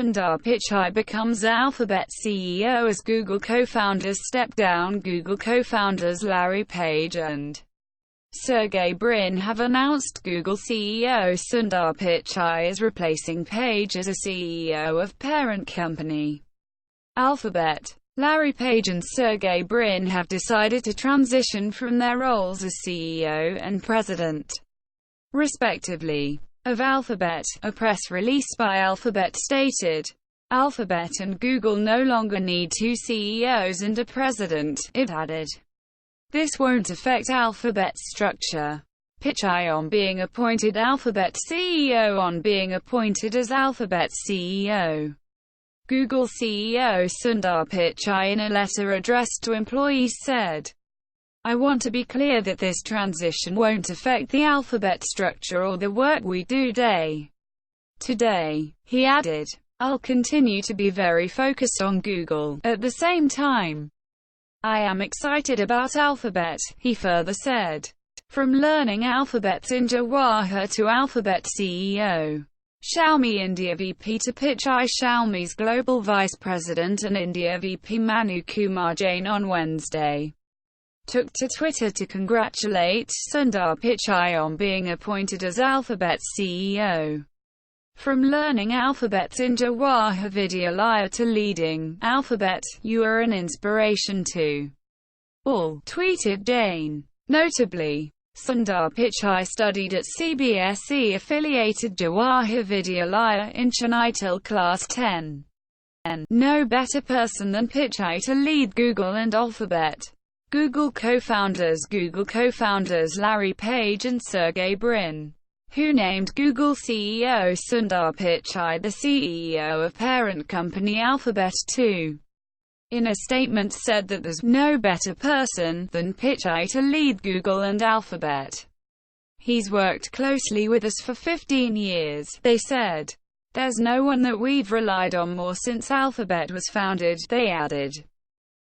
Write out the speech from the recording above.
Sundar Pichai becomes Alphabet CEO as Google co-founders step down. Google co-founders Larry Page and Sergey Brin have announced Google CEO Sundar Pichai is replacing Page as a CEO of parent company Alphabet. Larry Page and Sergey Brin have decided to transition from their roles as CEO and president, respectively, of Alphabet. A press release by Alphabet stated, "Alphabet and Google no longer need two CEOs and a president," it added. "This won't affect Alphabet's structure. Pichai on being appointed Alphabet CEO on being appointed as Alphabet CEO." Google CEO Sundar Pichai in a letter addressed to employees said, "I want to be clear that this transition won't affect the Alphabet structure or the work we do day to day." He added, "I'll continue to be very focused on Google. At the same time, I am excited about Alphabet," he further said. From learning Alphabet's in Jawahar to Alphabet CEO, Xiaomi India VP to Pichai, Xiaomi's Global Vice President and India VP Manu Kumar Jain on Wednesday took to Twitter to congratulate Sundar Pichai on being appointed as Alphabet's CEO. From learning Alphabet's in Jawahar Vidyalaya to leading Alphabet, you are an inspiration to all, tweeted Jain. Notably, Sundar Pichai studied at CBSE-affiliated Jawahar Vidyalaya in Chennai till Class 10. No better person than Pichai to lead Google and Alphabet. Google co-founders Larry Page and Sergey Brin, who named Google CEO Sundar Pichai the CEO of parent company Alphabet too, in a statement said that there's no better person than Pichai to lead Google and Alphabet. "He's worked closely with us for 15 years, they said. "There's no one that we've relied on more since Alphabet was founded," they added.